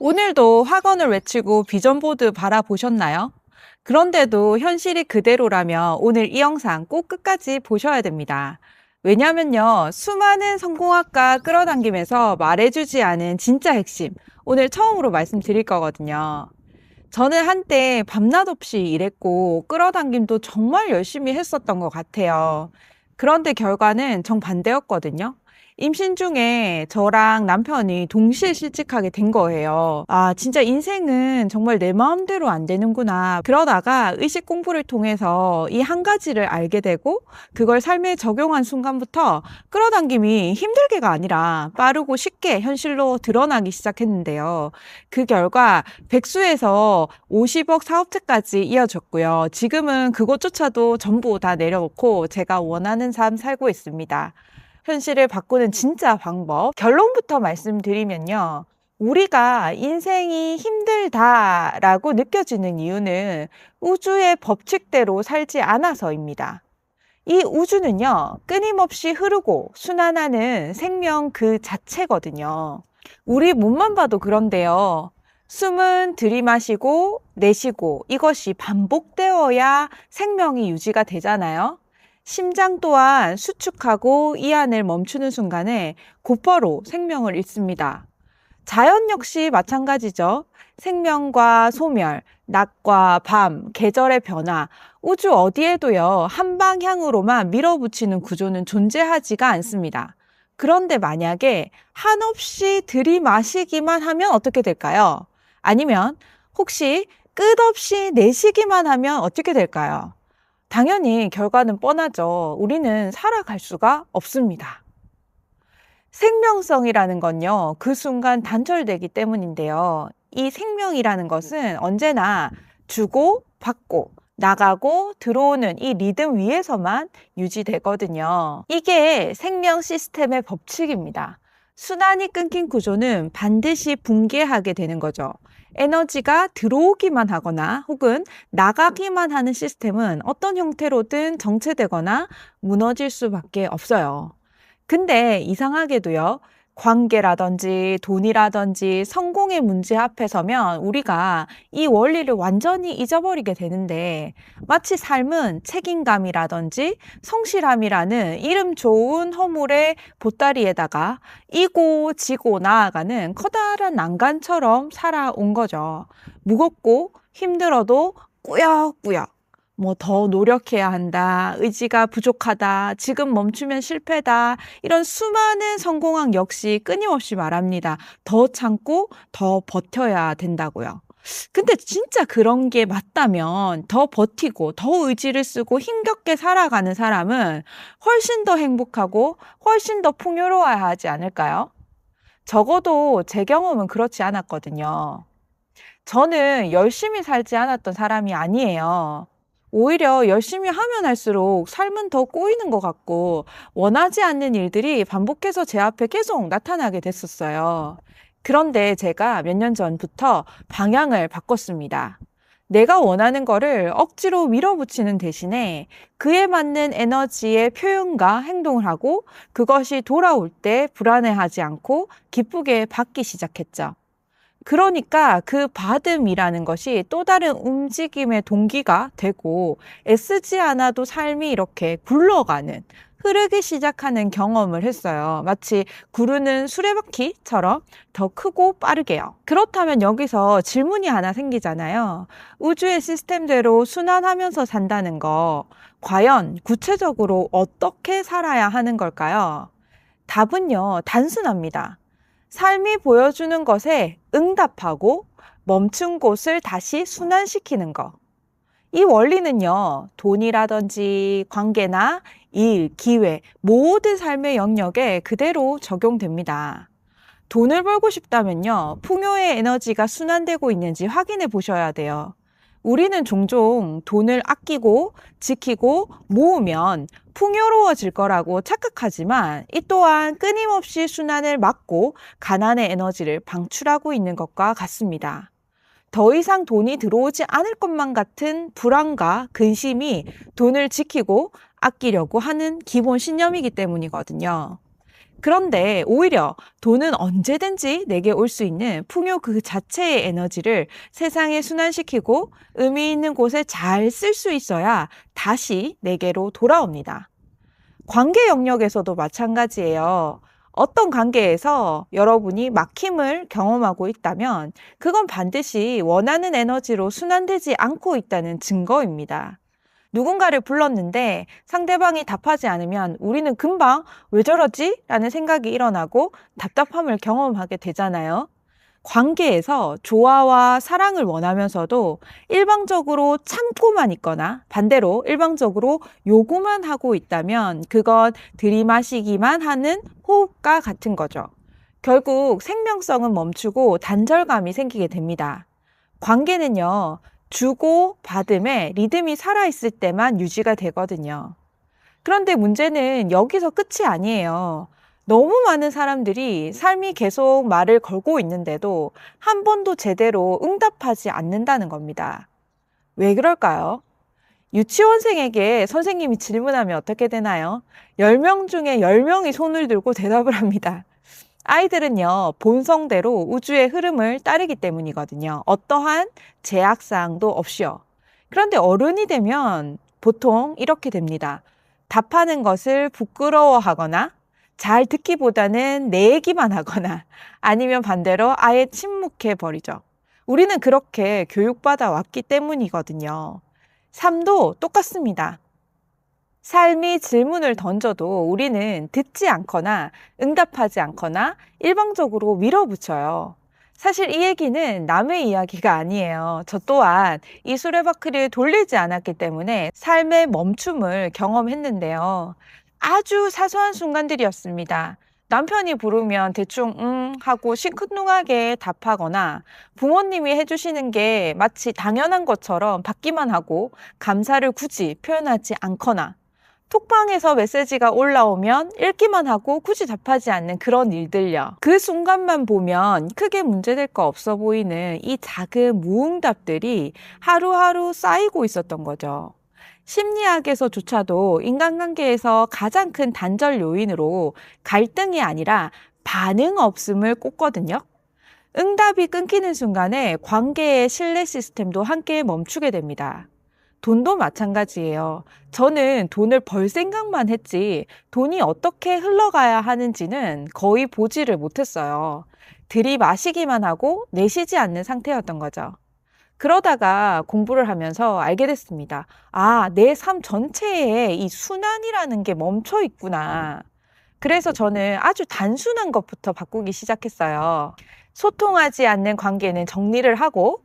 오늘도 학원을 외치고 비전보드 바라보셨나요? 그런데도 현실이 그대로라면 오늘 이 영상 꼭 끝까지 보셔야 됩니다. 왜냐면요, 수많은 성공학과 끌어당김에서 말해주지 않은 진짜 핵심, 오늘 처음으로 말씀드릴 거거든요. 저는 한때 밤낮 없이 일했고 끌어당김도 정말 열심히 했었던 것 같아요. 그런데 결과는 정반대였거든요. 임신 중에 저랑 남편이 동시에 실직하게 된 거예요. 아, 진짜 인생은 정말 내 마음대로 안 되는구나. 그러다가 의식 공부를 통해서 이 한 가지를 알게 되고 그걸 삶에 적용한 순간부터 끌어당김이 힘들게가 아니라 빠르고 쉽게 현실로 드러나기 시작했는데요. 그 결과 백수에서 50억 사업체까지 이어졌고요. 지금은 그것조차도 전부 다 내려놓고 제가 원하는 삶 살고 있습니다. 현실을 바꾸는 진짜 방법. 결론부터 말씀드리면요. 우리가 인생이 힘들다라고 느껴지는 이유는 우주의 법칙대로 살지 않아서입니다. 이 우주는요, 끊임없이 흐르고 순환하는 생명 그 자체거든요. 우리 몸만 봐도 그런데요. 숨은 들이마시고 내쉬고 이것이 반복되어야 생명이 유지가 되잖아요. 심장 또한 수축하고 이완을 멈추는 순간에 곧바로 생명을 잃습니다. 자연 역시 마찬가지죠. 생명과 소멸, 낮과 밤, 계절의 변화, 우주 어디에도요, 한 방향으로만 밀어붙이는 구조는 존재하지가 않습니다. 그런데 만약에 한없이 들이마시기만 하면 어떻게 될까요? 아니면 혹시 끝없이 내쉬기만 하면 어떻게 될까요? 당연히 결과는 뻔하죠. 우리는 살아갈 수가 없습니다. 생명성이라는 건요, 그 순간 단절되기 때문인데요. 이 생명이라는 것은 언제나 주고 받고 나가고 들어오는 이 리듬 위에서만 유지되거든요. 이게 생명 시스템의 법칙입니다. 순환이 끊긴 구조는 반드시 붕괴하게 되는 거죠. 에너지가 들어오기만 하거나 혹은 나가기만 하는 시스템은 어떤 형태로든 정체되거나 무너질 수밖에 없어요. 근데 이상하게도요, 관계라든지 돈이라든지 성공의 문제 앞에 서면 우리가 이 원리를 완전히 잊어버리게 되는데 마치 삶은 책임감이라든지 성실함이라는 이름 좋은 허물의 보따리에다가 이고 지고 나아가는 커다란 난간처럼 살아온 거죠. 무겁고 힘들어도 꾸역꾸역 더 노력해야 한다, 의지가 부족하다, 지금 멈추면 실패다, 이런 수많은 성공학 역시 끊임없이 말합니다. 더 참고 더 버텨야 된다고요. 근데 진짜 그런 게 맞다면 더 버티고 더 의지를 쓰고 힘겹게 살아가는 사람은 훨씬 더 행복하고 훨씬 더 풍요로워야 하지 않을까요? 적어도 제 경험은 그렇지 않았거든요. 저는 열심히 살지 않았던 사람이 아니에요. 오히려 열심히 하면 할수록 삶은 더 꼬이는 것 같고 원하지 않는 일들이 반복해서 제 앞에 계속 나타나게 됐었어요. 그런데 제가 몇 년 전부터 방향을 바꿨습니다. 내가 원하는 거를 억지로 밀어붙이는 대신에 그에 맞는 에너지의 표현과 행동을 하고 그것이 돌아올 때 불안해하지 않고 기쁘게 받기 시작했죠. 그러니까 그 받음이라는 것이 또 다른 움직임의 동기가 되고 애쓰지 않아도 삶이 이렇게 굴러가는, 흐르기 시작하는 경험을 했어요. 마치 구르는 수레바퀴처럼 더 크고 빠르게요. 그렇다면 여기서 질문이 하나 생기잖아요. 우주의 시스템대로 순환하면서 산다는 거, 과연 구체적으로 어떻게 살아야 하는 걸까요? 답은요, 단순합니다. 삶이 보여주는 것에 응답하고 멈춘 곳을 다시 순환시키는 것. 이 원리는요, 돈이라든지 관계나 일, 기회, 모든 삶의 영역에 그대로 적용됩니다. 돈을 벌고 싶다면요, 풍요의 에너지가 순환되고 있는지 확인해 보셔야 돼요. 우리는 종종 돈을 아끼고 지키고 모으면 풍요로워질 거라고 착각하지만 이 또한 끊임없이 순환을 막고 가난의 에너지를 방출하고 있는 것과 같습니다. 더 이상 돈이 들어오지 않을 것만 같은 불안과 근심이 돈을 지키고 아끼려고 하는 기본 신념이기 때문이거든요. 그런데 오히려 돈은 언제든지 내게 올 수 있는 풍요 그 자체의 에너지를 세상에 순환시키고 의미 있는 곳에 잘 쓸 수 있어야 다시 내게로 돌아옵니다. 관계 영역에서도 마찬가지예요. 어떤 관계에서 여러분이 막힘을 경험하고 있다면 그건 반드시 원하는 에너지로 순환되지 않고 있다는 증거입니다. 누군가를 불렀는데 상대방이 답하지 않으면 우리는 금방 왜 저러지? 라는 생각이 일어나고 답답함을 경험하게 되잖아요. 관계에서 조화와 사랑을 원하면서도 일방적으로 참고만 있거나 반대로 일방적으로 요구만 하고 있다면 그건 들이마시기만 하는 호흡과 같은 거죠. 결국 생명성은 멈추고 단절감이 생기게 됩니다. 관계는요, 주고 받음에 리듬이 살아있을 때만 유지가 되거든요. 그런데 문제는 여기서 끝이 아니에요. 너무 많은 사람들이 삶이 계속 말을 걸고 있는데도 한 번도 제대로 응답하지 않는다는 겁니다. 왜 그럴까요? 유치원생에게 선생님이 질문하면 어떻게 되나요? 10명 중에 10명이 손을 들고 대답을 합니다. 아이들은요, 본성대로 우주의 흐름을 따르기 때문이거든요. 어떠한 제약사항도 없이요. 그런데 어른이 되면 보통 이렇게 됩니다. 답하는 것을 부끄러워하거나 잘 듣기보다는 내 얘기만 하거나 아니면 반대로 아예 침묵해 버리죠. 우리는 그렇게 교육받아 왔기 때문이거든요. 삶도 똑같습니다. 삶이 질문을 던져도 우리는 듣지 않거나 응답하지 않거나 일방적으로 밀어붙여요. 사실 이 얘기는 남의 이야기가 아니에요. 저 또한 이 수레바퀴를 돌리지 않았기 때문에 삶의 멈춤을 경험했는데요. 아주 사소한 순간들이었습니다. 남편이 부르면 대충 하고 시큰둥하게 답하거나 부모님이 해주시는 게 마치 당연한 것처럼 받기만 하고 감사를 굳이 표현하지 않거나 톡방에서 메시지가 올라오면 읽기만 하고 굳이 답하지 않는 그런 일들요. 그 순간만 보면 크게 문제될 거 없어 보이는 이 작은 무응답들이 하루하루 쌓이고 있었던 거죠. 심리학에서조차도 인간관계에서 가장 큰 단절 요인으로 갈등이 아니라 반응 없음을 꼽거든요. 응답이 끊기는 순간에 관계의 신뢰 시스템도 함께 멈추게 됩니다. 돈도 마찬가지예요. 저는 돈을 벌 생각만 했지 돈이 어떻게 흘러가야 하는지는 거의 보지를 못했어요. 들이마시기만 하고 내쉬지 않는 상태였던 거죠. 그러다가 공부를 하면서 알게 됐습니다. 아, 내 삶 전체에 이 순환이라는 게 멈춰 있구나. 그래서 저는 아주 단순한 것부터 바꾸기 시작했어요. 소통하지 않는 관계는 정리를 하고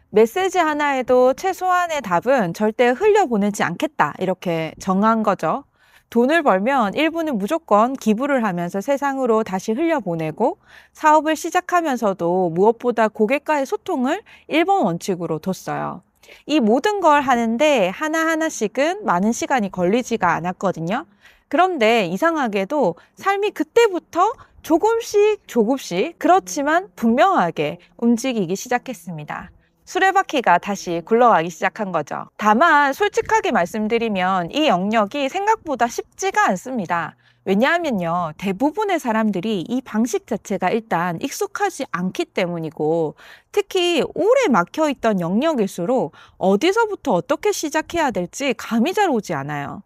메시지 하나에도 최소한의 답은 절대 흘려보내지 않겠다. 이렇게 정한 거죠. 돈을 벌면 일부는 무조건 기부를 하면서 세상으로 다시 흘려보내고 사업을 시작하면서도 무엇보다 고객과의 소통을 1번 원칙으로 뒀어요. 이 모든 걸 하는데 하나하나씩은 많은 시간이 걸리지가 않았거든요. 그런데 이상하게도 삶이 그때부터 조금씩 그렇지만 분명하게 움직이기 시작했습니다. 수레바퀴가 다시 굴러가기 시작한 거죠. 다만 솔직하게 말씀드리면 이 영역이 생각보다 쉽지가 않습니다. 왜냐하면요, 대부분의 사람들이 이 방식 자체가 일단 익숙하지 않기 때문이고 특히 오래 막혀있던 영역일수록 어디서부터 어떻게 시작해야 될지 감이 잘 오지 않아요.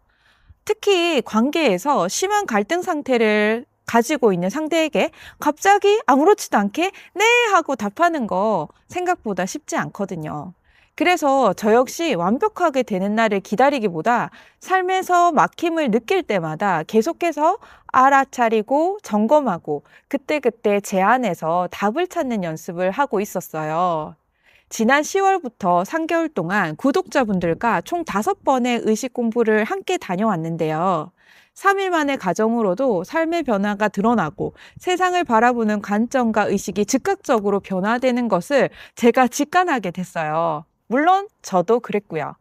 특히 관계에서 심한 갈등 상태를 가지고 있는 상대에게 갑자기 아무렇지도 않게 네 하고 답하는 거 생각보다 쉽지 않거든요. 그래서 저 역시 완벽하게 되는 날을 기다리기보다 삶에서 막힘을 느낄 때마다 계속해서 알아차리고 점검하고 그때그때 제 안에서 답을 찾는 연습을 하고 있었어요. 지난 10월부터 3개월 동안 구독자분들과 총 5번의 의식 공부를 함께 다녀왔는데요. 3일 만의 과정으로도 삶의 변화가 드러나고 세상을 바라보는 관점과 의식이 즉각적으로 변화되는 것을 제가 직감하게 됐어요. 물론 저도 그랬고요.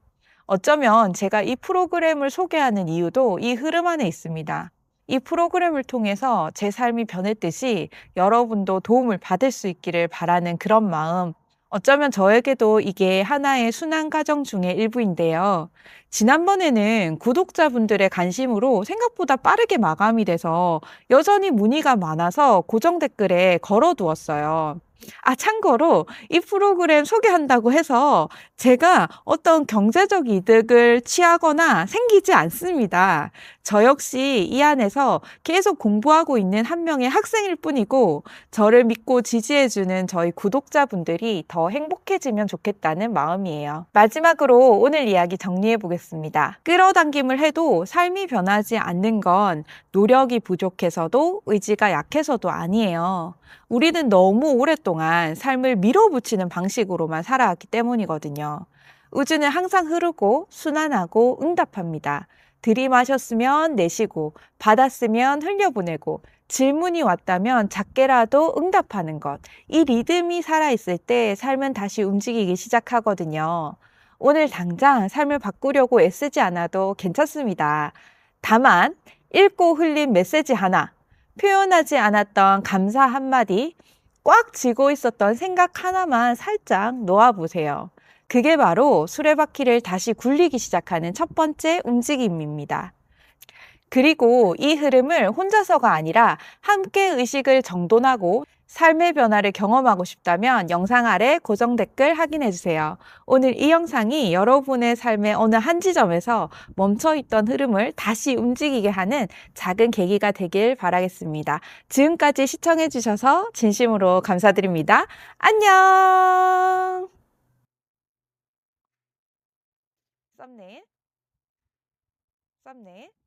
어쩌면 제가 이 프로그램을 소개하는 이유도 이 흐름 안에 있습니다. 이 프로그램을 통해서 제 삶이 변했듯이 여러분도 도움을 받을 수 있기를 바라는 그런 마음, 어쩌면 저에게도 이게 하나의 순환 과정 중의 일부인데요. 지난번에는 구독자분들의 관심으로 생각보다 빠르게 마감이 돼서 여전히 문의가 많아서 고정 댓글에 걸어두었어요. 아, 참고로 이 프로그램 소개한다고 해서 제가 어떤 경제적 이득을 취하거나 생기지 않습니다. 저 역시 이 안에서 계속 공부하고 있는 한 명의 학생일 뿐이고, 저를 믿고 지지해주는 저희 구독자분들이 더 행복해지면 좋겠다는 마음이에요. 마지막으로 오늘 이야기 정리해 보겠습니다. 끌어당김을 해도 삶이 변하지 않는 건 노력이 부족해서도 의지가 약해서도 아니에요. 우리는 너무 오랫동안 삶을 밀어붙이는 방식으로만 살아왔기 때문이거든요. 우주는 항상 흐르고 순환하고 응답합니다. 들이마셨으면 내쉬고, 받았으면 흘려보내고, 질문이 왔다면 작게라도 응답하는 것. 이 리듬이 살아있을 때 삶은 다시 움직이기 시작하거든요. 오늘 당장 삶을 바꾸려고 애쓰지 않아도 괜찮습니다. 다만, 읽고 흘린 메시지 하나, 표현하지 않았던 감사 한마디, 꽉 쥐고 있었던 생각 하나만 살짝 놓아보세요. 그게 바로 수레바퀴를 다시 굴리기 시작하는 첫 번째 움직임입니다. 그리고 이 흐름을 혼자서가 아니라 함께 의식을 정돈하고 삶의 변화를 경험하고 싶다면 영상 아래 고정 댓글 확인해 주세요. 오늘 이 영상이 여러분의 삶의 어느 한 지점에서 멈춰있던 흐름을 다시 움직이게 하는 작은 계기가 되길 바라겠습니다. 지금까지 시청해 주셔서 진심으로 감사드립니다. 안녕! 썸네일, 썸네일.